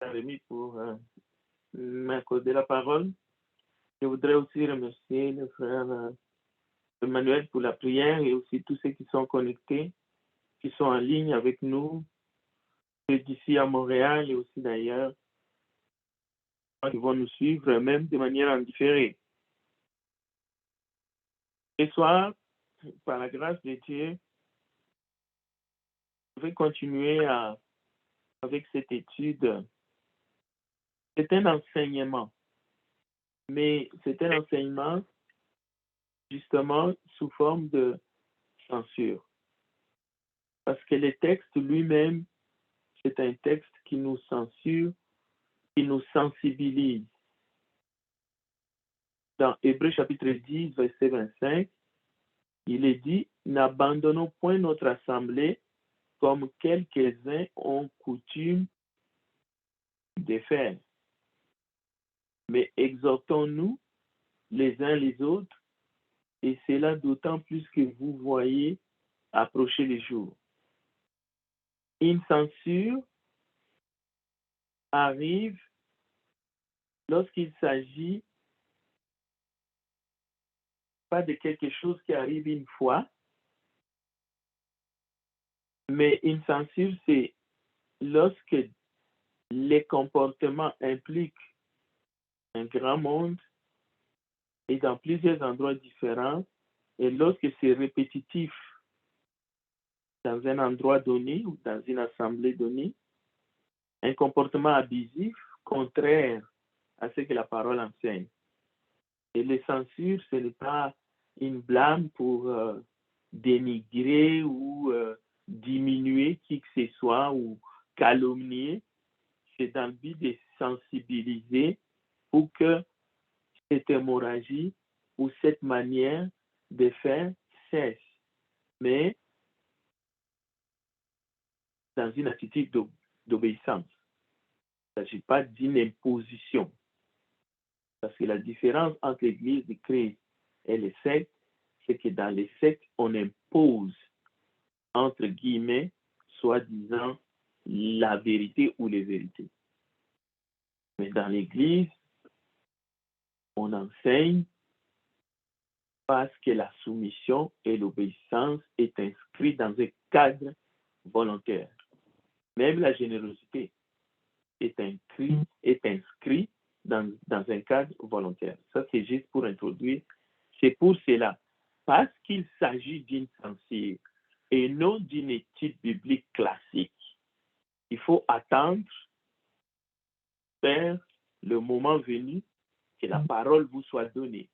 Rémi pour m'accorder la parole. Je voudrais aussi remercier le frère Emmanuel pour la prière et aussi tous ceux qui sont connectés, qui sont en ligne avec nous, d'ici à Montréal et aussi d'ailleurs, qui vont nous suivre même de manière indifférée. Ce soir, par la grâce de Dieu, je vais continuer avec cette étude. C'est un enseignement, mais c'est un enseignement justement sous forme de censure. Parce que le texte lui-même, c'est un texte qui nous censure, qui nous sensibilise. Dans Hébreux chapitre 10, verset 25, il est dit, n'abandonnons point notre assemblée comme quelques-uns ont coutume de faire, mais exhortons-nous les uns les autres, et cela d'autant plus que vous voyez approcher les jours. Une censure arrive lorsqu'il s'agit pas de quelque chose qui arrive une fois, mais une censure, c'est lorsque les comportements impliquent un grand monde et dans plusieurs endroits différents, et lorsque c'est répétitif dans un endroit donné ou dans une assemblée donnée, un comportement abusif contraire à ce que la parole enseigne. Et les censures, ce n'est pas une blâme pour dénigrer ou diminuer qui que ce soit ou calomnier. C'est dans le but de sensibiliser pour que cette hémorragie ou cette manière de faire cesse. Mais dans une attitude d'obéissance. Il ne s'agit pas d'une imposition. Parce que la différence entre l'Église de Christ et les sectes, c'est que dans les sectes, on impose, entre guillemets, soi-disant, la vérité ou les vérités. Mais dans l'Église, on enseigne parce que la soumission et l'obéissance est inscrite dans un cadre volontaire. Même la générosité est inscrite dans un cadre volontaire. Ça, c'est juste pour introduire. C'est pour cela, parce qu'il s'agit d'une censure et non d'une étude biblique classique, il faut attendre vers le moment venu que la parole vous soit donnée.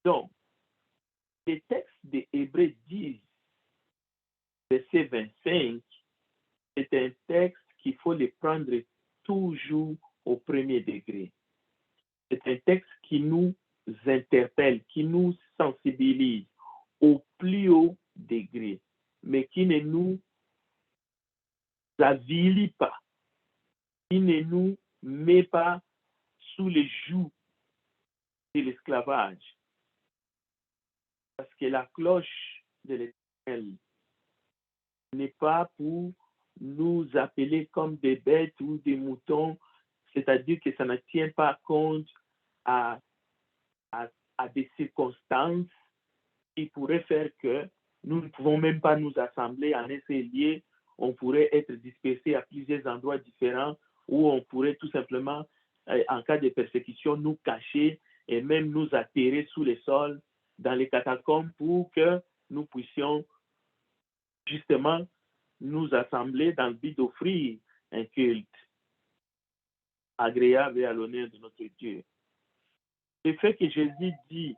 Donc, le texte de Hébreux 10, verset 25, c'est un texte qu'il faut le prendre toujours au premier degré. C'est un texte qui nous interpelle, qui nous sensibilise au plus haut degré, mais qui ne nous avilit pas, qui ne nous met pas sous les jougs de l'esclavage. Parce que la cloche de l'Éternel n'est pas pour nous appeler comme des bêtes ou des moutons, c'est-à-dire que ça ne tient pas compte à des circonstances qui pourraient faire que nous ne pouvons même pas nous assembler en un seul lieu. On pourrait être dispersés à plusieurs endroits différents où on pourrait tout simplement, en cas de persécution, nous cacher et même nous atterrer sous les sols dans les catacombes pour que nous puissions justement nous assembler dans le but d'offrir un culte agréable et à l'honneur de notre Dieu. Le fait que Jésus dit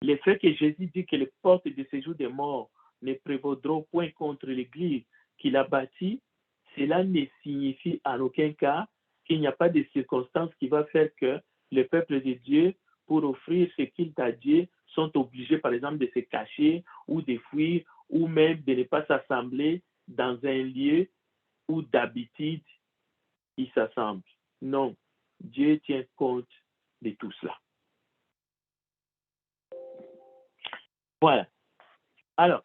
que les portes de séjour des morts ne prévaudront point contre l'Église qu'il a bâtie, cela ne signifie en aucun cas qu'il n'y a pas de circonstances qui va faire que le peuple de Dieu, pour offrir ce qu'il t'a dit, sont obligés, par exemple, de se cacher ou de fuir ou même de ne pas s'assembler dans un lieu où d'habitude ils s'assemblent. Non, Dieu tient compte de tout cela. Voilà. Alors,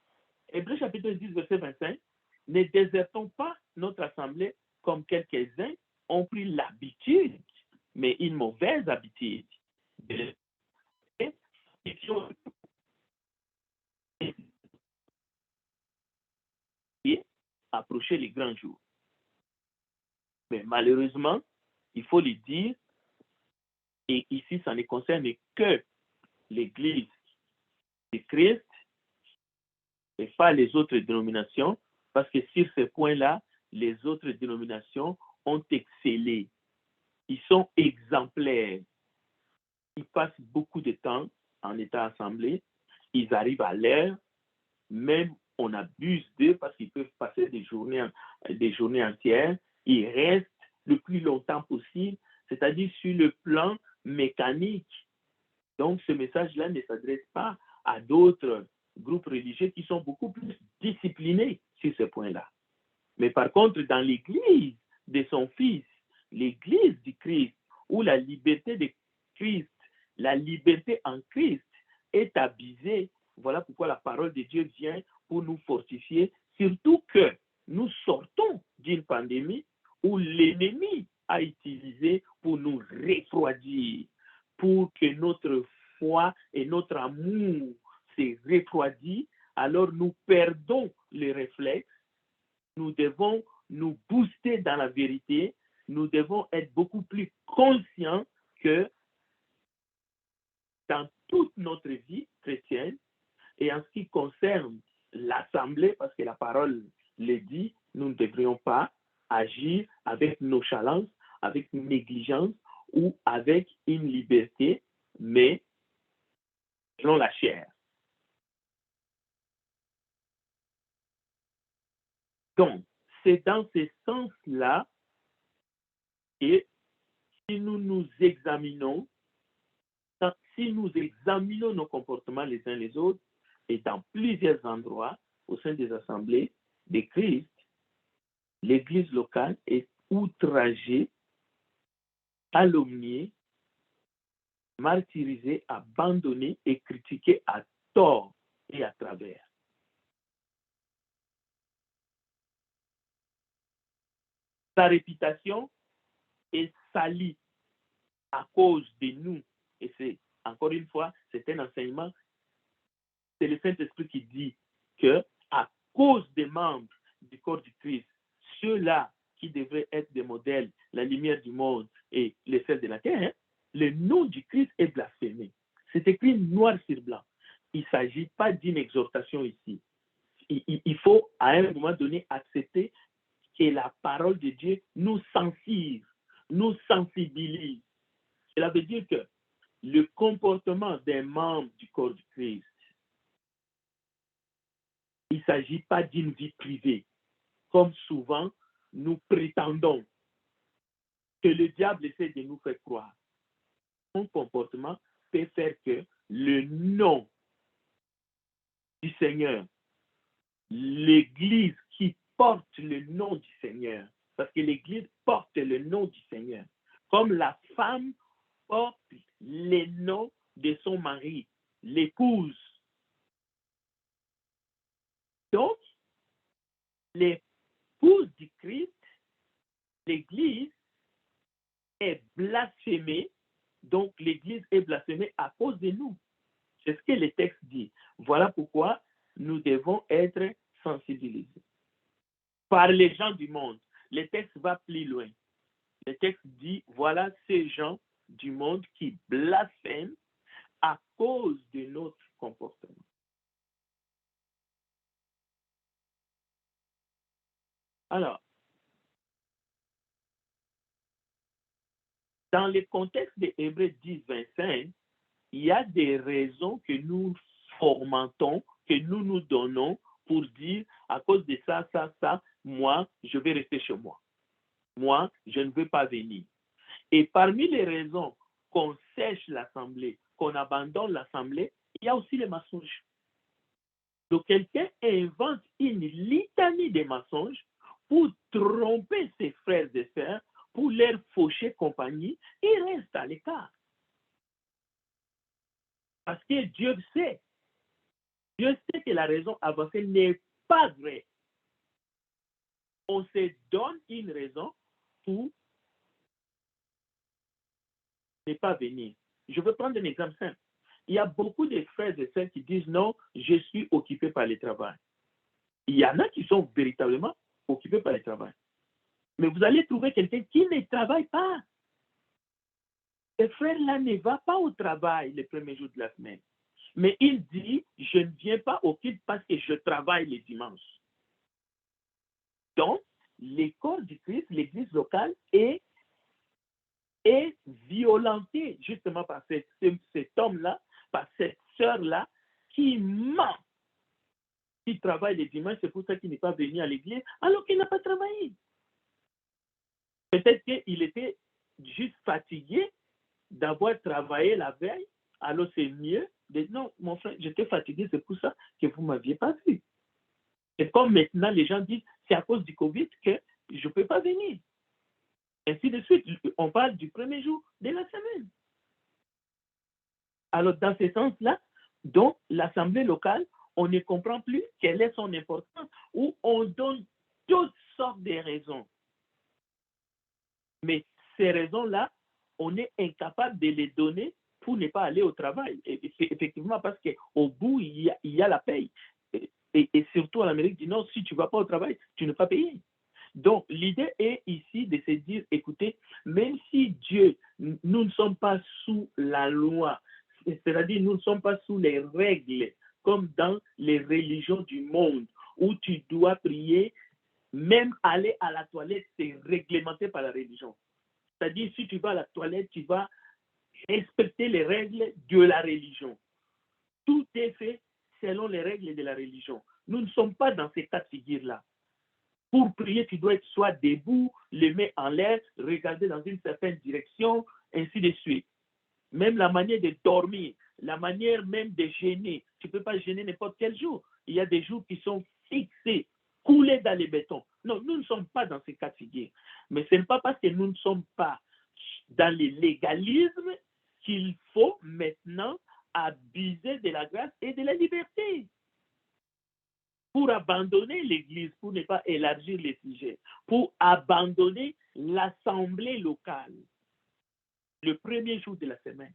Hébreux chapitre 10, verset 25, ne désertons pas notre assemblée comme quelques-uns ont pris l'habitude, mais une mauvaise habitude, de approcher les grands jours. Mais malheureusement, il faut le dire, et ici, ça ne concerne que l'Église de Christ et pas les autres dénominations, parce que sur ce point-là, les autres dénominations ont excellé. Ils sont exemplaires. Ils passent beaucoup de temps en état assemblée. Ils arrivent à l'heure. Même on abuse d'eux parce qu'ils peuvent passer des journées entières. Ils restent le plus longtemps possible, c'est-à-dire sur le plan mécanique. Donc, ce message-là ne s'adresse pas à d'autres groupes religieux qui sont beaucoup plus disciplinés sur ce point-là. Mais par contre, dans l'Église de son Fils, l'Église du Christ, où la liberté de Christ, la liberté en Christ est abusée, voilà pourquoi la parole de Dieu vient pour nous fortifier, surtout que nous sortons d'une pandémie où l'ennemi a utilisé pour nous refroidir, pour que notre foi et notre amour se refroidissent, alors nous perdons les réflexes. Nous devons nous booster dans la vérité. Nous devons être beaucoup plus conscients que dans toute notre vie chrétienne, et en ce qui concerne l'Assemblée, parce que la parole le dit, nous ne devrions pas agir avec nonchalance, avec négligence ou avec une liberté, mais selon la chair. Donc, c'est dans ce sens-là, et si nous nous examinons, si nous examinons nos comportements les uns les autres, et dans plusieurs endroits au sein des assemblées de Christ, l'Église locale est outragée, calomniée, martyrisée, abandonnée et critiquée à tort et à travers. Sa réputation est salie à cause de nous. Et c'est, encore une fois, c'est un enseignement. C'est le Saint-Esprit qui dit que à cause des membres du corps du Christ, ceux-là qui devraient être des modèles, la lumière du monde et les sels de la terre, le nom du Christ est blasphémé. C'est écrit noir sur blanc. Il ne s'agit pas d'une exhortation ici. Il faut à un moment donné accepter que la parole de Dieu nous sensibilise, nous sensibilise. Cela veut dire que le comportement des membres du corps du Christ, il ne s'agit pas d'une vie privée, comme souvent nous prétendons que le diable essaie de nous faire croire. Son comportement peut faire que le nom du Seigneur, l'Église qui porte le nom du Seigneur, parce que l'Église porte le nom du Seigneur, comme la femme porte le nom de son mari, l'épouse. Donc, l'épouse du Christ, l'Église, est blasphémée. Donc, l'Église est blasphémée à cause de nous. C'est ce que le texte dit. Voilà pourquoi nous devons être sensibilisés. Par les gens du monde, le texte va plus loin. Le texte dit, voilà ces gens du monde qui blasphèment à cause de notre comportement. Alors, dans le contexte de Hébreux 10, 25, il y a des raisons que nous fomentons, que nous nous donnons pour dire, à cause de ça, moi, je vais rester chez moi. Moi, je ne veux pas venir. Et parmi les raisons qu'on sèche l'assemblée, qu'on abandonne l'assemblée, il y a aussi les mensonges. Donc, quelqu'un invente une litanie de mensonges pour tromper ses frères et sœurs, pour leur faucher compagnie, il reste à l'écart. Parce que Dieu sait que la raison avancée n'est pas vraie. on se donne une raison pour ne pas venir. Je veux prendre un exemple simple. Il y a beaucoup de frères et sœurs qui disent non, je suis occupé par le travail. Il y en a qui sont véritablement occupés par le travail. Mais vous allez trouver quelqu'un qui ne travaille pas. Ce frère-là ne va pas au travail le premier jour de la semaine. Mais il dit, je ne viens pas au culte parce que je travaille les dimanches. Donc, le corps du Christ, l'église locale, est violenté justement par cet homme-là, par cette sœur-là, qui ment. Il travaille les dimanches, c'est pour ça qu'il n'est pas venu à l'église, alors qu'il n'a pas travaillé. Peut-être qu'il était juste fatigué d'avoir travaillé la veille, alors c'est mieux de dire non, mon frère, j'étais fatigué, c'est pour ça que vous ne m'aviez pas vu. Et comme maintenant les gens disent, c'est à cause du Covid que je ne peux pas venir. Ainsi de suite, on parle du premier jour de la semaine. Alors, dans ce sens-là, donc, l'Assemblée locale, on ne comprend plus quelle est son importance, ou on donne toutes sortes de raisons. Mais ces raisons-là, on est incapable de les donner pour ne pas aller au travail. Et effectivement, parce qu'au bout, il y a la paye. Et surtout en Amérique du Nord, si tu ne vas pas au travail, tu n'es pas payé. Donc, l'idée est ici de se dire, écoutez, même si Dieu, nous ne sommes pas sous la loi, c'est-à-dire nous ne sommes pas sous les règles, comme dans les religions du monde, où tu dois prier, même aller à la toilette, c'est réglementé par la religion. C'est-à-dire, si tu vas à la toilette, tu vas respecter les règles de la religion. Tout est fait selon les règles de la religion. Nous ne sommes pas dans ces cas de figure-là. Pour prier, tu dois être soit debout, les mains en l'air, regarder dans une certaine direction, ainsi de suite. Même la manière de dormir, la manière même de gêner. Tu ne peux pas gêner n'importe quel jour. Il y a des jours qui sont fixés, coulés dans les bétons. Non, nous ne sommes pas dans ces cas de figure. Mais ce n'est pas parce que nous ne sommes pas dans le légalisme qu'il faut maintenant abuser de la grâce et de la liberté. Pour abandonner l'Église, pour ne pas élargir les sujets, pour abandonner l'assemblée locale le premier jour de la semaine.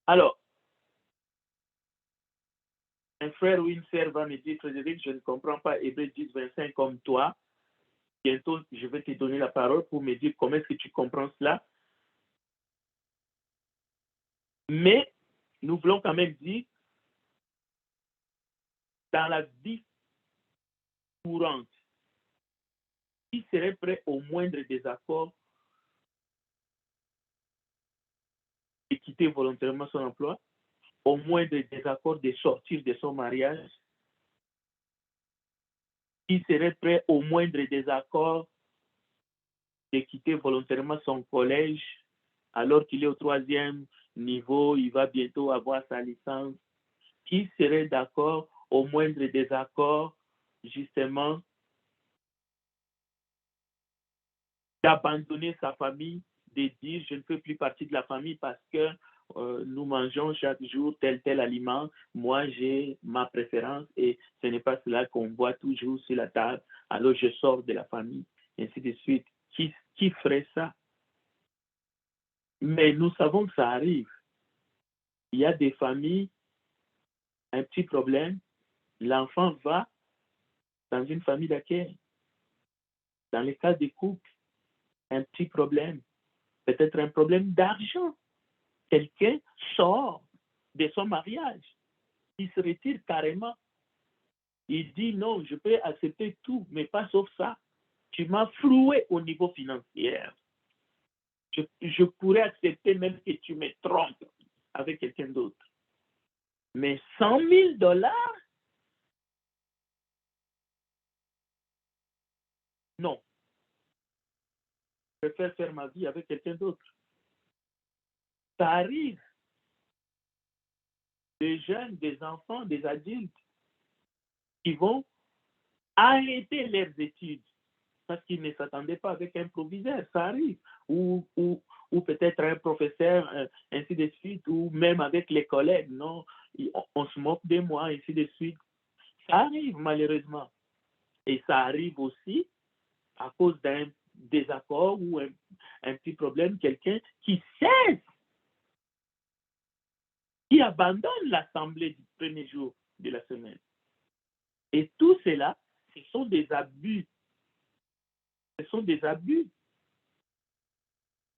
Alors, un frère ou une sœur va me dire, Frédéric, je ne comprends pas Hébreux 10, 25 comme toi. Bientôt, je vais te donner la parole pour me dire comment est-ce que tu comprends cela. Mais nous voulons quand même dire, dans la vie courante, qui serait prêt au moindre désaccord de quitter volontairement son emploi, au moindre désaccord de sortir de son mariage, qui serait prêt au moindre désaccord de quitter volontairement son collège alors qu'il est au 3e niveau, il va bientôt avoir sa licence, qui serait d'accord au moindre désaccord justement d'abandonner sa famille, de dire je ne fais plus partie de la famille parce que nous mangeons chaque jour tel aliment, moi j'ai ma préférence et ce n'est pas cela qu'on voit toujours sur la table, alors je sors de la famille, ainsi de suite. Qui ferait ça? Mais nous savons que ça arrive. Il y a des familles, un petit problème, l'enfant va dans une famille d'accueil. Dans les cas des couples, un petit problème, peut-être un problème d'argent. Quelqu'un sort de son mariage, il se retire carrément. Il dit non, je peux accepter tout, mais pas sauf ça. Tu m'as floué au niveau financier. Je pourrais accepter même que tu me trompes avec quelqu'un d'autre. Mais 100 000 $? Non. Je préfère faire ma vie avec quelqu'un d'autre. Ça arrive. Des jeunes, des enfants, des adultes qui vont arrêter leurs études parce qu'ils ne s'attendaient pas avec un proviseur. Ça arrive. Ou ou peut-être un professeur, ainsi de suite, ou même avec les collègues, non, on se moque de moi, ainsi de suite. Ça arrive malheureusement. Et ça arrive aussi à cause d'un désaccord ou un petit problème, quelqu'un qui cesse, qui abandonne l'assemblée du premier jour de la semaine. Et tout cela, ce sont des abus. Ce sont des abus.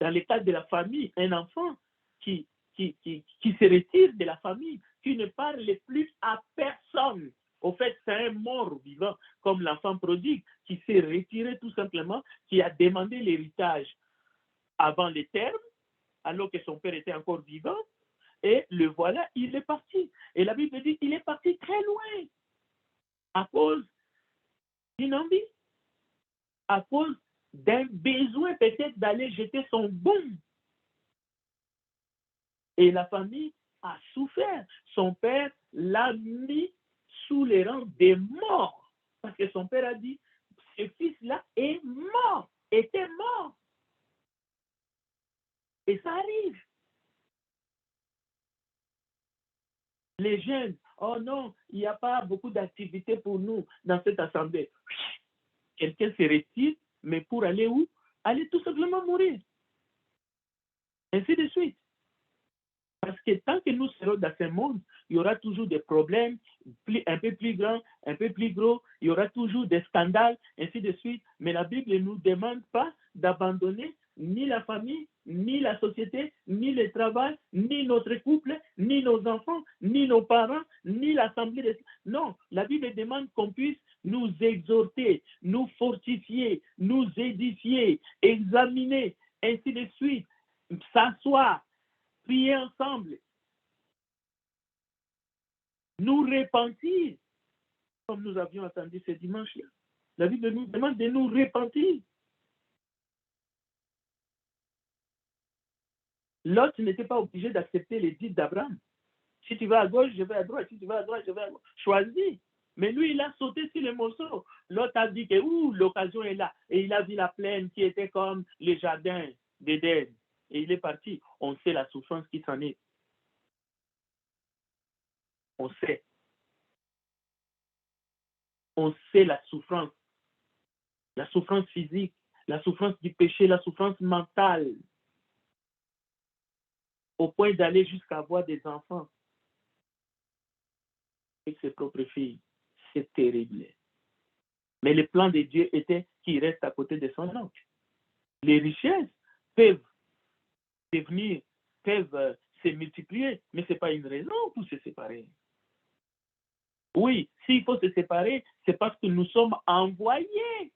Dans le cadre de la famille, un enfant qui se retire de la famille, qui ne parle plus à personne. Au fait, c'est un mort vivant, comme l'enfant prodigue, qui s'est retiré tout simplement, qui a demandé l'héritage avant les termes, alors que son père était encore vivant, et le voilà, il est parti. Et la Bible dit, il est parti très loin, à cause d'une envie, à cause d'un besoin peut-être d'aller jeter son bon. Et la famille a souffert. Son père l'a mis sous les rangs des morts. Parce que son père a dit, ce fils-là est mort, était mort. Et ça arrive. Les jeunes, oh non, il n'y a pas beaucoup d'activités pour nous dans cette assemblée. Quelqu'un se retire, mais pour aller où? Aller tout simplement mourir. Ainsi de suite. Parce que tant que nous serons dans ce monde, il y aura toujours des problèmes un peu plus grands, un peu plus gros, il y aura toujours des scandales, ainsi de suite. Mais la Bible ne nous demande pas d'abandonner ni la famille, ni la société, ni le travail, ni notre couple, ni nos enfants, ni nos parents, ni l'assemblée. Non, la Bible demande qu'on puisse nous exhorter, nous fortifier, nous édifier, examiner, ainsi de suite, s'asseoir, prier ensemble, nous repentir, comme nous avions entendu ce dimanche-là. La Bible nous demande de nous repentir. Lot n'était pas obligé d'accepter les dits d'Abraham. Si tu vas à gauche, je vais à droite. Si tu vas à droite, je vais à gauche. Choisis. Mais lui, il a sauté sur les morceaux. L'autre a dit que l'occasion est là. Et il a vu la plaine qui était comme les jardins d'Éden. Et il est parti. On sait la souffrance qui s'en est. On sait. On sait la souffrance physique, la souffrance du péché, la souffrance mentale, au point d'aller jusqu'à avoir des enfants avec ses propres filles. C'est terrible. Mais le plan de Dieu était qu'il reste à côté de son oncle. Les richesses peuvent devenir, peuvent se multiplier, mais ce n'est pas une raison pour se séparer. Oui, s'il faut se séparer, c'est parce que nous sommes envoyés.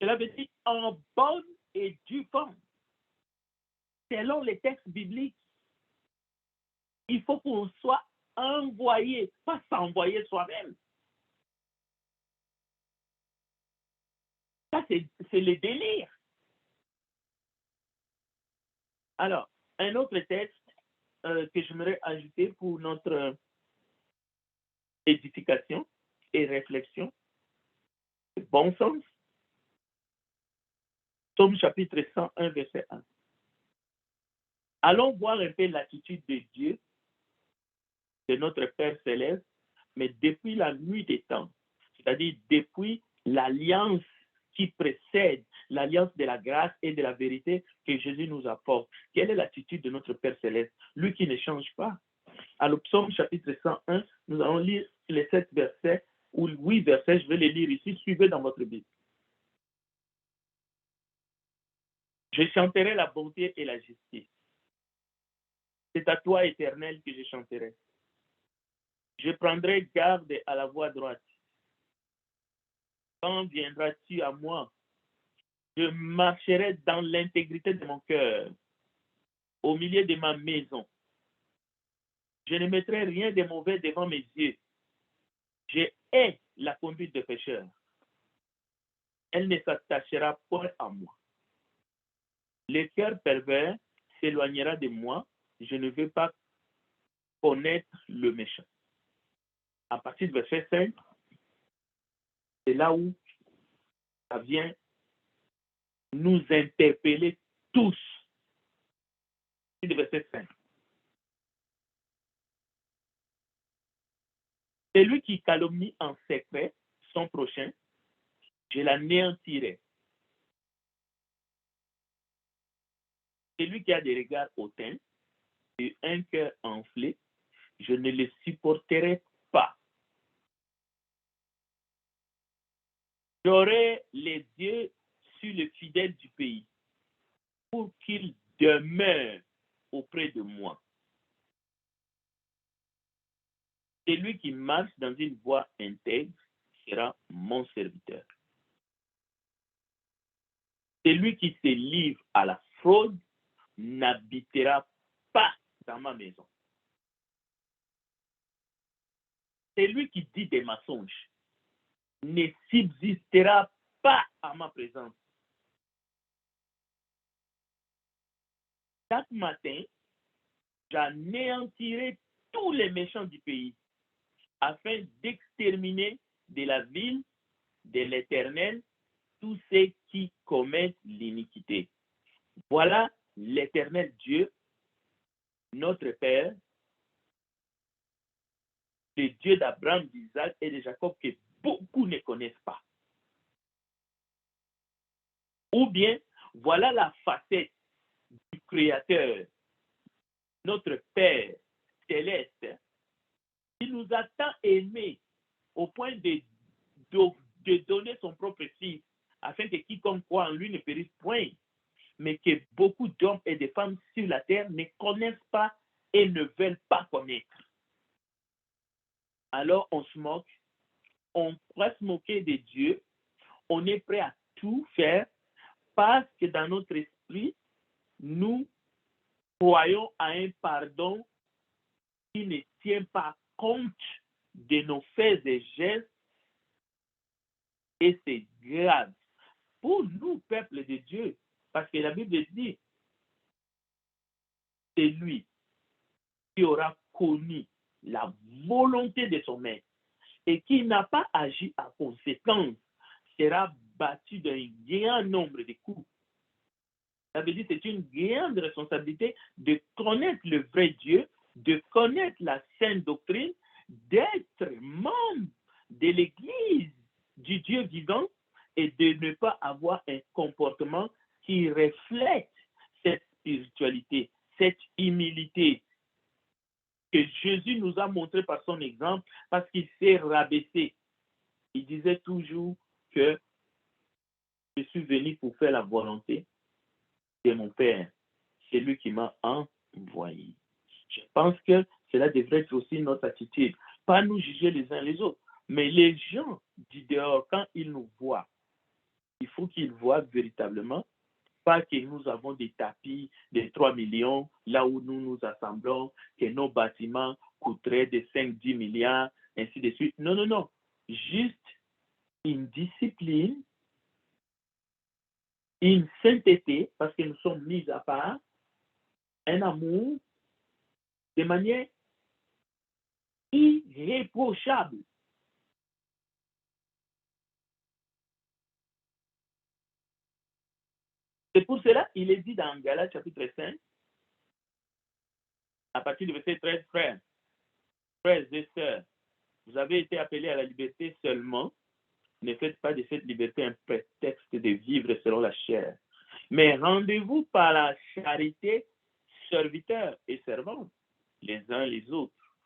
Cela veut dire en bonne et due forme. Selon les textes bibliques, il faut qu'on soit envoyé, pas s'envoyer soi-même. Ça, c'est le délire. Alors, un autre texte que j'aimerais ajouter pour notre édification et réflexion, bon sens, Psaume chapitre 101, verset 1. Allons voir un peu l'attitude de Dieu, de notre Père céleste, mais depuis la nuit des temps, c'est-à-dire depuis l'alliance qui précède l'alliance de la grâce et de la vérité que Jésus nous apporte. Quelle est l'attitude de notre Père céleste? Lui qui ne change pas. Alors, Psaume chapitre 101, nous allons lire les 7 versets ou 8 versets, je vais les lire ici, suivez dans votre Bible. Je chanterai la bonté et la justice. C'est à toi, Éternel, que je chanterai. Je prendrai garde à la voie droite. Quand viendras-tu à moi? Je marcherai dans l'intégrité de mon cœur, au milieu de ma maison. Je ne mettrai rien de mauvais devant mes yeux. Je hais la conduite de pécheurs. Elle ne s'attachera point à moi. Le cœur pervers s'éloignera de moi. Je ne veux pas connaître le méchant. À partir du verset 5, c'est là où ça vient nous interpeller tous. C'est le verset 5. Celui qui calomnie en secret son prochain, je l'anéantirai. Celui qui a des regards hautains et un cœur enflé, je ne le supporterai pas. J'aurai les yeux sur le fidèle du pays pour qu'il demeure auprès de moi. Celui qui marche dans une voie intègre sera mon serviteur. Celui qui se livre à la fraude n'habitera pas dans ma maison. Celui qui dit des mensonges ne subsistera pas à ma présence. Chaque matin, j'anéantirai tous les méchants du pays afin d'exterminer de la ville de l'Éternel tous ceux qui commettent l'iniquité. Voilà l'Éternel Dieu, notre Père, le Dieu d'Abraham, d'Isaac et de Jacob que beaucoup ne connaissent pas. Ou bien, voilà la facette du Créateur, notre Père céleste, qui nous a tant aimés au point de donner son propre Fils, afin que quiconque croit en lui ne périsse point, mais que beaucoup d'hommes et de femmes sur la terre ne connaissent pas et ne veulent pas connaître. Alors on se moque, on pourrait se moquer de Dieu, on est prêt à tout faire parce que dans notre esprit, nous croyons à un pardon qui ne tient pas compte de nos faits et gestes, et c'est grave pour nous, peuple de Dieu, parce que la Bible dit, c'est lui qui aura connu la volonté de son maître et qui n'a pas agi à conséquence sera battu d'un grand nombre de coups. Ça veut dire que c'est une grande responsabilité de connaître le vrai Dieu, de connaître la sainte doctrine, d'être membre de l'Église du Dieu vivant et de ne pas avoir un comportement qui reflète cette spiritualité, cette humilité que Jésus nous a montré par son exemple parce qu'il s'est rabaissé. Il disait toujours que je suis venu pour faire la volonté de mon Père, c'est lui qui m'a envoyé. Je pense que cela devrait être aussi notre attitude. Pas nous juger les uns les autres, mais les gens du dehors, quand ils nous voient, il faut qu'ils voient véritablement, pas que nous avons des tapis de 3 millions, là où nous nous assemblons, que nos bâtiments coûteraient de 5-10 milliards, ainsi de suite. Non, non, non. Juste une discipline, une sainteté, parce que nous sommes mis à part, un amour de manière irréprochable. C'est pour cela qu'il est dit dans Galates chapitre 5, à partir du verset 13, frères et sœurs, vous avez été appelés à la liberté seulement. Ne faites pas de cette liberté un prétexte de vivre selon la chair. Mais rendez-vous par la charité serviteurs et servantes, les uns les autres.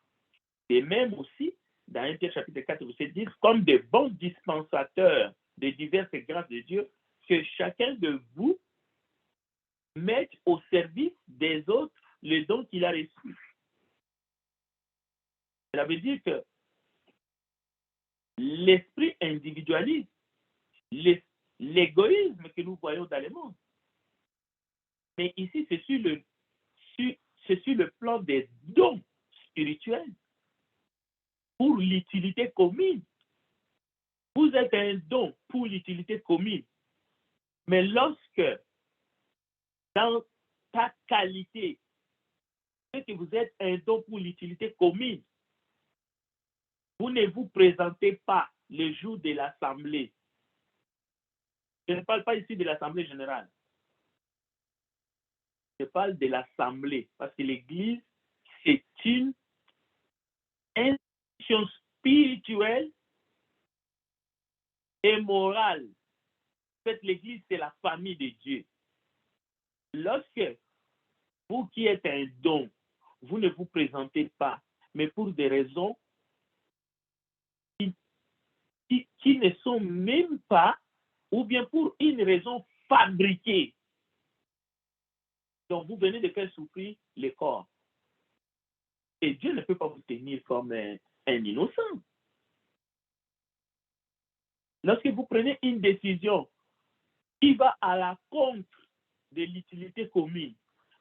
Et même aussi, dans 1 Pierre chapitre 4, verset 10, comme de bons dispensateurs des diverses grâces de Dieu, que chacun de vous mette au service des autres le don qu'il a reçu. Cela veut dire que l'esprit individualiste, l'égoïsme que nous voyons dans le monde. Mais ici, c'est sur le plan des dons spirituels pour l'utilité commune. Vous êtes un don pour l'utilité commune. Mais lorsque, dans ta qualité, que vous êtes un don pour l'utilité commune, vous ne vous présentez pas le jour de l'assemblée. Je ne parle pas ici de l'assemblée générale. Je parle de l'assemblée, parce que l'Église, c'est une institution spirituelle et morale. En fait, l'Église, c'est la famille de Dieu. Lorsque vous qui êtes un don, vous ne vous présentez pas, mais pour des raisons qui ne sont même pas, ou bien pour une raison fabriquée. Donc, vous venez de faire souffrir le corps. Et Dieu ne peut pas vous tenir comme un innocent. Lorsque vous prenez une décision qui va à la contre de l'utilité commune,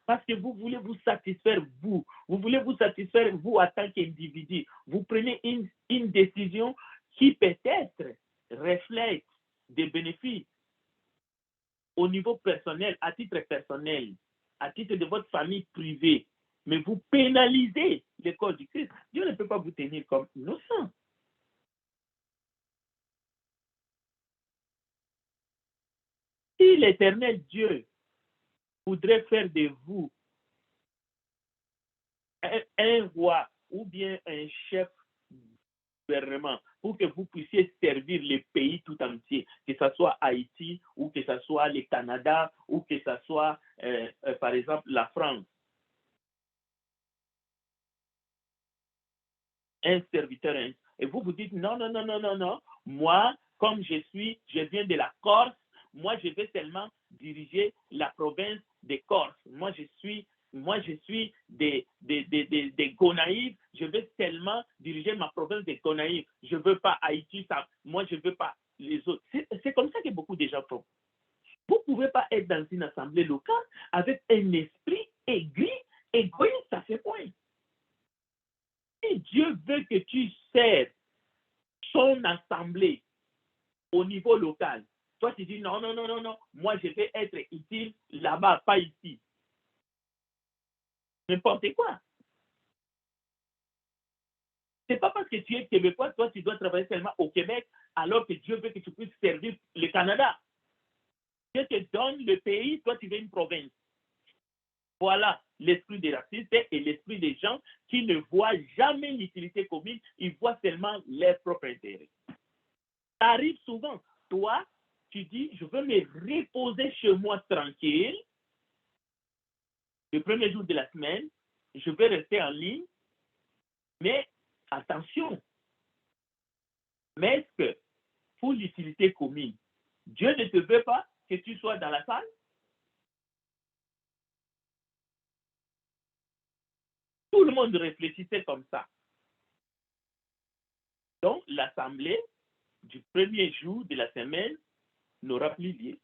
parce que vous voulez vous satisfaire vous voulez vous satisfaire vous en tant qu'individu, vous prenez une décision qui peut-être reflète des bénéfices au niveau personnel, à titre personnel, à titre de votre famille privée, mais vous pénalisez le corps du Christ. Dieu ne peut pas vous tenir comme innocent. Si l'Éternel Dieu voudrait faire de vous un roi ou bien un chef gouvernement pour que vous puissiez servir le pays tout entier, que ce soit Haïti ou que ce soit le Canada ou que ce soit, par exemple, la France. Un serviteur, et vous vous dites non, non, non, non, non, non, moi, comme je viens de la Corse, moi, je vais seulement diriger la province de Corse. Moi, je suis des Gonaïves, je vais seulement diriger ma province des Gonaïves. Je ne veux pas Haïti, ça, moi, je ne veux pas les autres. C'est comme ça que beaucoup de gens font. Vous ne pouvez pas être dans une assemblée locale avec un esprit aigri, égoïste à ce point. Si Dieu veut que tu sers son assemblée au niveau local, toi tu dis non, non, non, non, non, moi je vais être utile là-bas, pas ici. N'importe quoi. C'est pas parce que tu es québécois, toi tu dois travailler seulement au Québec, alors que Dieu veut que tu puisses servir le Canada. Dieu te donne le pays, toi tu veux une province. Voilà l'esprit des racistes et l'esprit des gens qui ne voient jamais l'utilité commune, ils voient seulement leur propre intérêt. Ça arrive souvent. Toi, tu dis, je veux me reposer chez moi tranquille. Le premier jour de la semaine, je vais rester en ligne. Mais attention, mais est-ce que pour l'utilité commune, Dieu ne te veut pas que tu sois dans la salle? Tout le monde réfléchissait comme ça. Donc, l'assemblée du premier jour de la semaine n'aura plus lieu.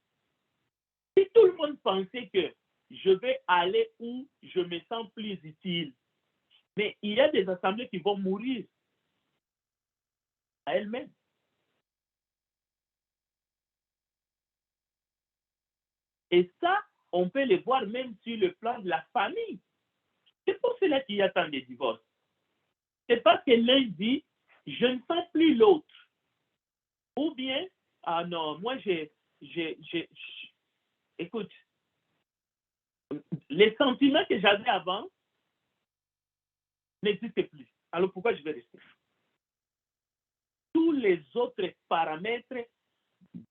Si tout le monde pensait que je vais aller où je me sens plus utile, mais il y a des assemblées qui vont mourir à elles-mêmes. Et ça, on peut le voir même sur le plan de la famille. C'est pour cela qu'il y a tant de divorces. C'est parce que l'un dit, je ne sens plus l'autre. Ou bien, ah non, moi, écoute, les sentiments que j'avais avant n'existent plus. Alors pourquoi je vais rester? Tous les autres paramètres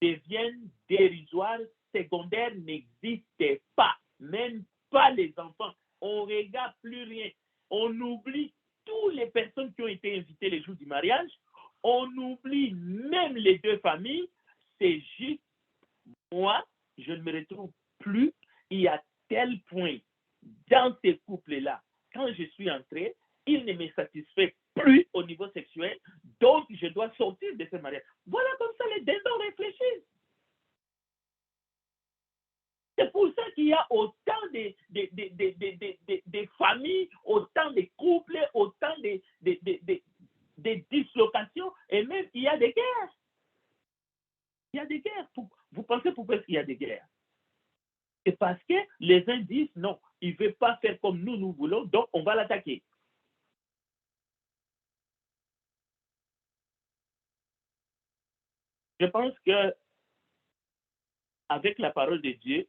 deviennent dérisoires, secondaires, n'existent pas. Même pas les enfants. On ne regarde plus rien. On oublie toutes les personnes qui ont été invitées les jours du mariage. On oublie même les deux familles. C'est juste moi, je ne me retrouve plus. Il y a tel point dans ces couples-là, quand je suis entré, il ne me satisfait plus au niveau sexuel, donc je dois sortir de ce mariage. Voilà comme ça les dindons réfléchissent. C'est pour ça qu'il y a autant de familles, autant de couples, autant de dislocations, et même il y a des guerres. Il y a des guerres. Vous pensez pourquoi il y a des guerres? C'est parce que les uns disent non, il ne veut pas faire comme nous voulons, donc on va l'attaquer. Je pense que avec la parole de Dieu,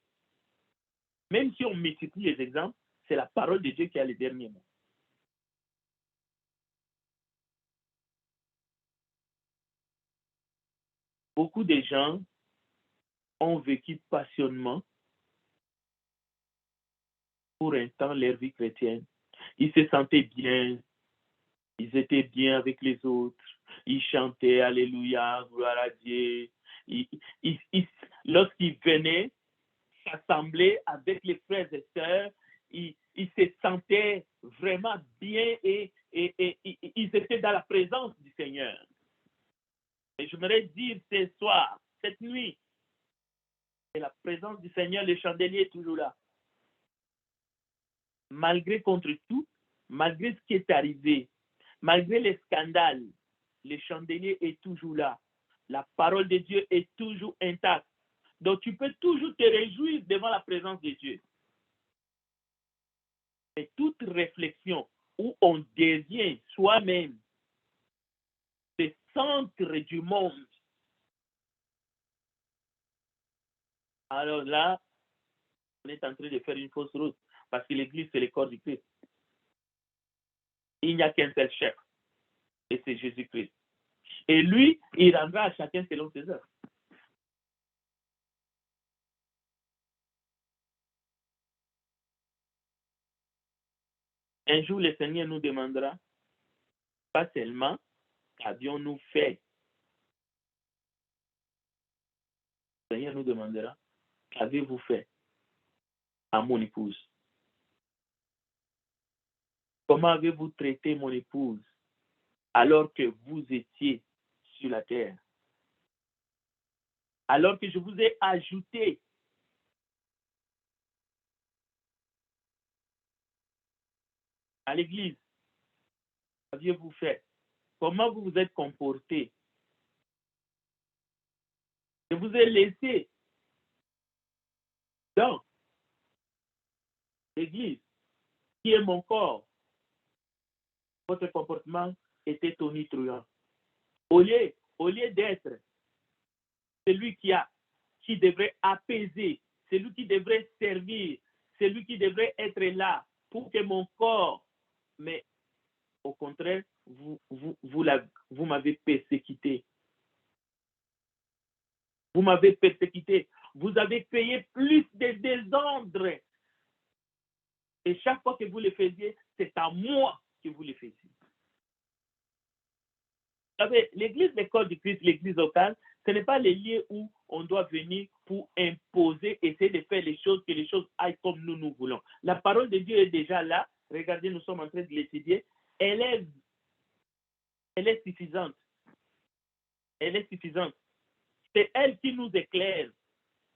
Même si on multiplie les exemples, c'est la parole de Dieu qui a le dernier mot. Beaucoup de gens ont vécu passionnément pour un temps leur vie chrétienne. Ils se sentaient bien, ils étaient bien avec les autres, ils chantaient Alléluia, gloire à Dieu. Lorsqu'ils venaient s'assembler avec les frères et sœurs, ils se sentaient vraiment bien et ils étaient dans la présence du Seigneur. Et j'aimerais dire ce soir, cette nuit, que la présence du Seigneur, le chandelier est toujours là. Malgré contre tout, malgré ce qui est arrivé, malgré les scandales, le chandelier est toujours là. La parole de Dieu est toujours intacte. Donc tu peux toujours te réjouir devant la présence de Dieu. Et toute réflexion où on devient soi-même le centre du monde, alors là, on est en train de faire une fausse route parce que l'Église, c'est le corps du Christ. Il n'y a qu'un seul chef et c'est Jésus-Christ. Et lui, il rendra à chacun selon ses œuvres. Un jour, le Seigneur nous demandera, pas seulement qu'avions-nous fait. Le Seigneur nous demandera, qu'avez-vous fait à mon épouse? Comment avez-vous traité mon épouse alors que vous étiez sur la terre? Alors que je vous ai ajouté à l'église, qu'aviez-vous fait? Comment vous vous êtes comporté? Je vous ai laissé dans l'église, qui est mon corps. Votre comportement était tonitruant. Au lieu d'être celui qui devrait apaiser, celui qui devrait servir, celui qui devrait être là pour que mon corps, mais au contraire, vous m'avez persécuté. Vous m'avez persécuté. Vous avez payé plus de désordre. Et chaque fois que vous le faisiez, c'est à moi que vous le faisiez. Vous savez, l'église, l'école du Christ, l'église locale, ce n'est pas les lieux où on doit venir pour imposer, essayer de faire les choses, que les choses aillent comme nous voulons. La parole de Dieu est déjà là. Regardez, nous sommes en train de l'étudier. Elle est suffisante. Elle est suffisante. C'est elle qui nous éclaire.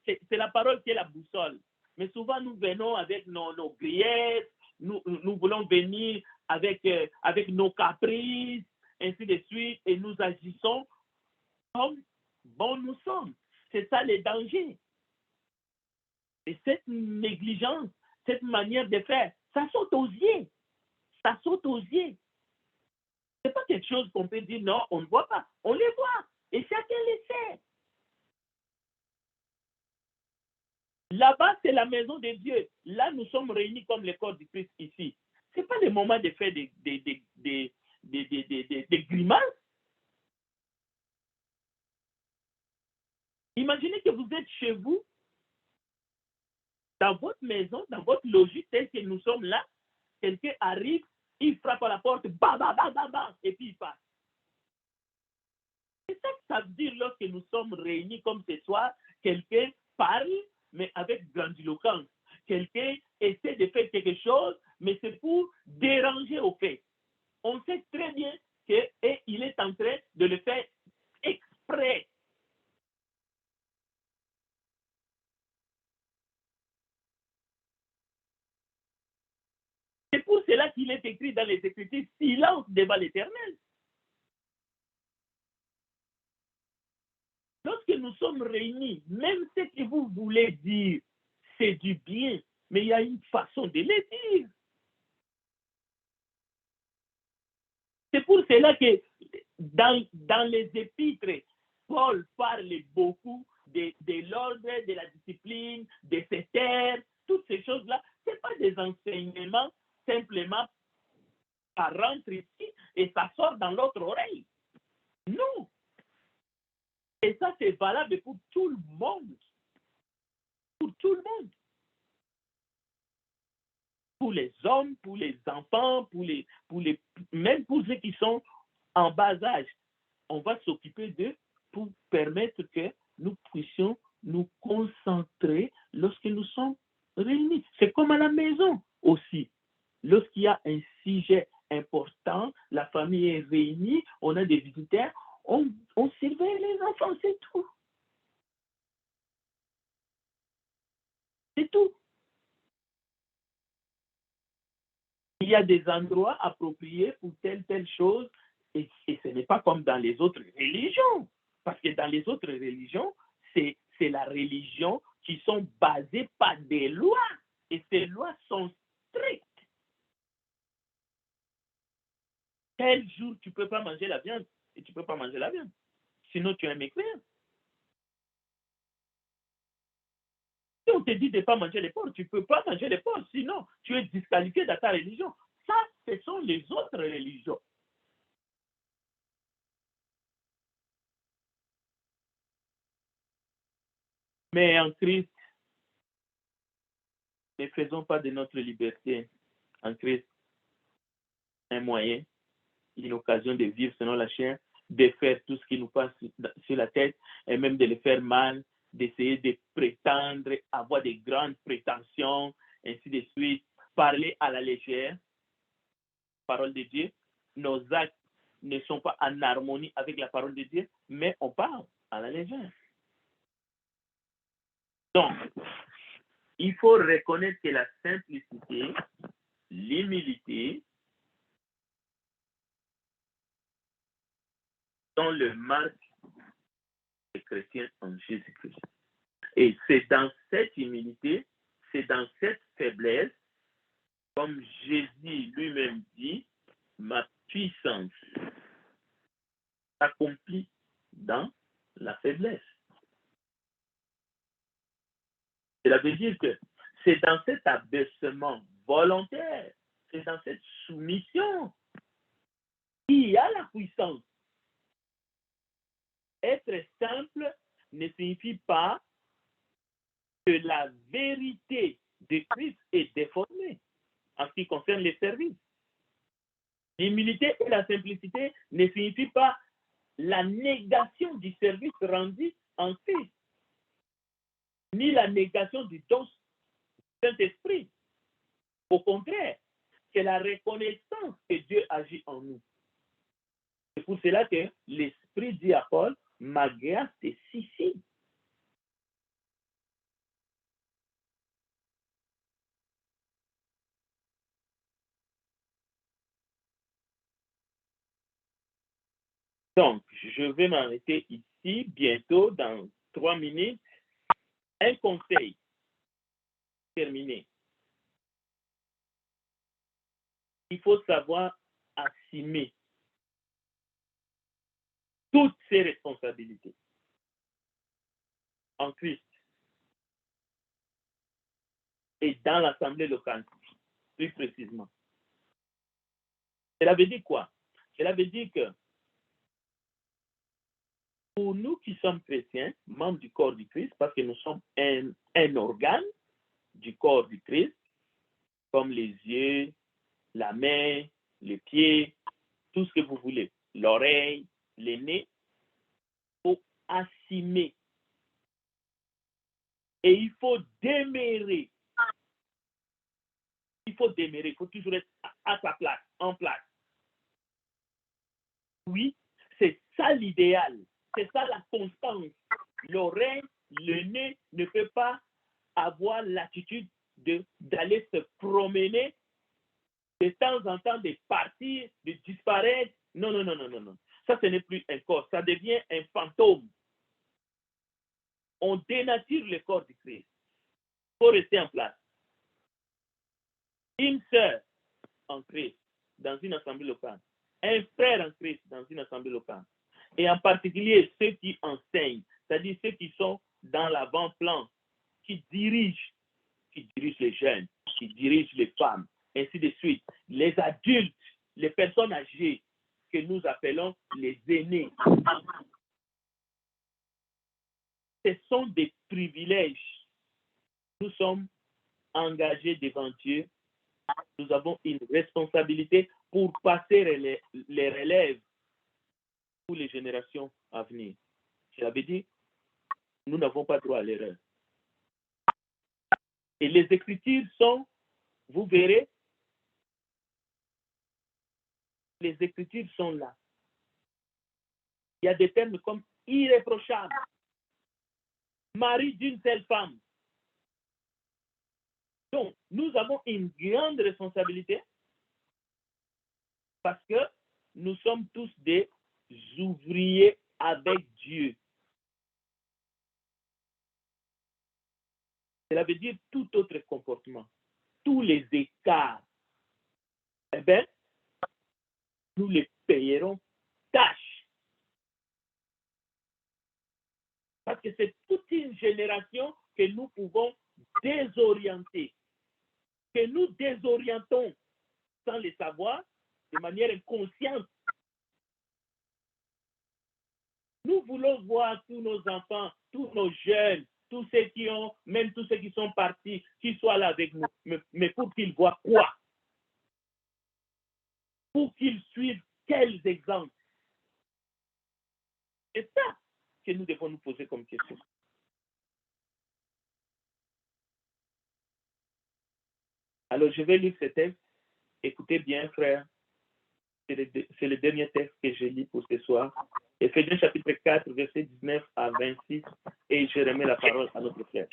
C'est la parole qui est la boussole. Mais souvent, nous venons avec nos griefs, nous voulons venir avec nos caprices, ainsi de suite, et nous agissons comme bon nous sommes. C'est ça le danger. Et cette négligence, cette manière de faire, ça saute aux yeux. Ça saute aux yeux. Ce n'est pas quelque chose qu'on peut dire, non, on ne voit pas. On les voit. Et chacun les sait. Là-bas, c'est la maison de Dieu. Là, nous sommes réunis comme le corps du Christ ici. Ce n'est pas le moment de faire des grimaces. Imaginez que vous êtes chez vous, dans votre maison, dans votre logis, tel que nous sommes là. Quelqu'un arrive, il frappe à la porte, bah, bah, bah, bah, bah, et puis il passe. C'est ça que ça veut dire lorsque nous sommes réunis comme ce soir, quelqu'un parle, mais avec grandiloquence. Quelqu'un essaie de faire quelque chose, mais c'est pour déranger au fait. On sait très bien qu'il est en train de le faire exprès. C'est pour cela qu'il est écrit dans les Écritures, silence devant l'Éternel. Lorsque nous sommes réunis, même ce que vous voulez dire, c'est du bien, mais il y a une façon de le dire. C'est pour cela que dans les épîtres, Paul parle beaucoup de l'ordre, de la discipline, de se taire, toutes ces choses-là, ce n'est pas des enseignements simplement ça rentre ici et ça sort dans l'autre oreille. Non. Et ça, c'est valable pour tout le monde. Pour tout le monde. Pour les hommes, pour les enfants, même pour ceux qui sont en bas âge. On va s'occuper d'eux pour permettre que nous puissions nous concentrer lorsque nous sommes réunis. C'est comme à la maison aussi. Lorsqu'il y a un sujet important, la famille est réunie, on a des visiteurs, on surveille les enfants, c'est tout. C'est tout. Il y a des endroits appropriés pour telle chose, et ce n'est pas comme dans les autres religions. Parce que dans les autres religions, c'est la religion qui sont basées par des lois. Et ces lois sont strictes. Tel jour, tu ne peux pas manger la viande, et tu ne peux pas manger la viande. Sinon, tu es un mécréant. Si on te dit de ne pas manger les porcs, tu ne peux pas manger les porcs, sinon tu es disqualifié dans ta religion. Ça, ce sont les autres religions. Mais en Christ, ne faisons pas de notre liberté en Christ un moyen, une occasion de vivre selon la chair, de faire tout ce qui nous passe sur la tête et même de le faire mal, d'essayer de prétendre, avoir des grandes prétentions, ainsi de suite, parler à la légère, parole de Dieu. Nos actes ne sont pas en harmonie avec la parole de Dieu, mais on parle à la légère. Donc, il faut reconnaître que la simplicité, l'humilité sont le marque des chrétiens en Jésus-Christ. Et c'est dans cette humilité, c'est dans cette faiblesse, comme Jésus lui-même dit, ma puissance s'accomplit dans la faiblesse. Cela veut dire que c'est dans cet abaissement volontaire, c'est dans cette soumission qu'il y a la puissance. Être simple ne signifie pas que la vérité de Christ est déformée en ce qui concerne les services. L'humilité et la simplicité ne signifient pas la négation du service rendu en Christ, ni la négation du don du Saint-Esprit. Au contraire, c'est la reconnaissance que Dieu agit en nous. C'est pour cela que l'Esprit dit à Paul, ma grâce te suffit. Donc, je vais m'arrêter ici bientôt, dans 3 minutes. Un conseil terminé. Il faut savoir assumer toutes ses responsabilités en Christ et dans l'assemblée locale, plus précisément. Cela veut dire quoi? Cela veut dire que pour nous qui sommes chrétiens, membres du corps du Christ, parce que nous sommes un organe du corps du Christ, comme les yeux, la main, les pieds, tout ce que vous voulez, l'oreille, le nez, il faut assumer. Et il faut demeurer. Il faut demeurer, il faut toujours être à sa place, en place. Oui, c'est ça l'idéal, c'est ça la constance. L'oreille, le nez ne peut pas avoir l'attitude d'aller se promener, de temps en temps de partir, de disparaître. Non, non, non, non, non, non. Ça, ce n'est plus un corps, ça devient un fantôme. On dénature le corps du Christ. Il faut rester en place. Une sœur en Christ dans une assemblée locale, un frère en Christ dans une assemblée locale, et en particulier ceux qui enseignent, c'est-à-dire ceux qui sont dans l'avant-plan, qui dirigent dirigent les jeunes, qui dirigent les femmes, ainsi de suite. Les adultes, les personnes âgées, que nous appelons les aînés. Ce sont des privilèges. Nous sommes engagés devant Dieu. Nous avons une responsabilité pour passer les relèves pour les générations à venir. Je l'avais dit, nous n'avons pas droit à l'erreur. Et les Écritures sont, vous verrez, les Écritures sont là. Il y a des termes comme irréprochable, mari d'une seule femme. Donc, nous avons une grande responsabilité parce que nous sommes tous des ouvriers avec Dieu. Cela veut dire tout autre comportement, tous les écarts, eh bien, nous les payerons cash. Parce que c'est toute une génération que nous pouvons désorienter, que nous désorientons sans le savoir, de manière inconsciente. Nous voulons voir tous nos enfants, tous nos jeunes, tous ceux qui ont, même tous ceux qui sont partis, qui soient là avec nous. Mais pour qu'ils voient quoi? Pour qu'ils suivent quels exemples? C'est ça que nous devons nous poser comme question. Alors, je vais lire ce texte. Écoutez bien, frère. C'est le dernier texte que je lis pour ce soir. Éphésiens chapitre 4, verset 19 à 26. Et je remets la parole à notre frère.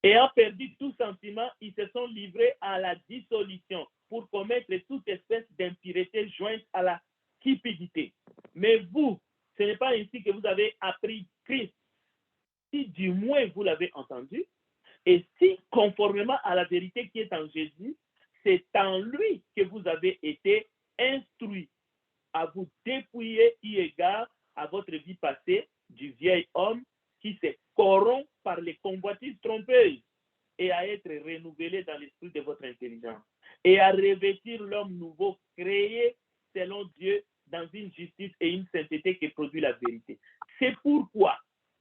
Ayant perdu tout sentiment, ils se sont livrés à la dissolution pour commettre toute espèce d'impureté jointe à la cupidité. Mais vous, ce n'est pas ainsi que vous avez appris Christ. Si du moins vous l'avez entendu, et si conformément à la vérité qui est en Jésus, c'est en lui que vous avez été instruits à vous dépouiller eu égard à votre vie passée du vieil homme qui se corrompt par les convoitises trompeuses et à être renouvelé dans l'esprit de votre intelligence et à revêtir l'homme nouveau créé selon Dieu dans une justice et une sainteté qui produit la vérité. C'est pourquoi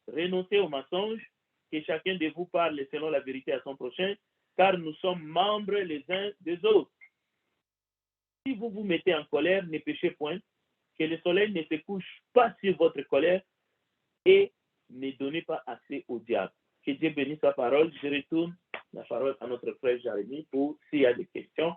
renoncez au mensonge, que chacun de vous parle selon la vérité à son prochain, car nous sommes membres les uns des autres. Si vous vous mettez en colère, ne péchez point, que le soleil ne se couche pas sur votre colère et ne donnez pas assez au diable. Que Dieu bénisse sa parole. Je retourne la parole à notre frère Jérémie pour s'il y a des questions.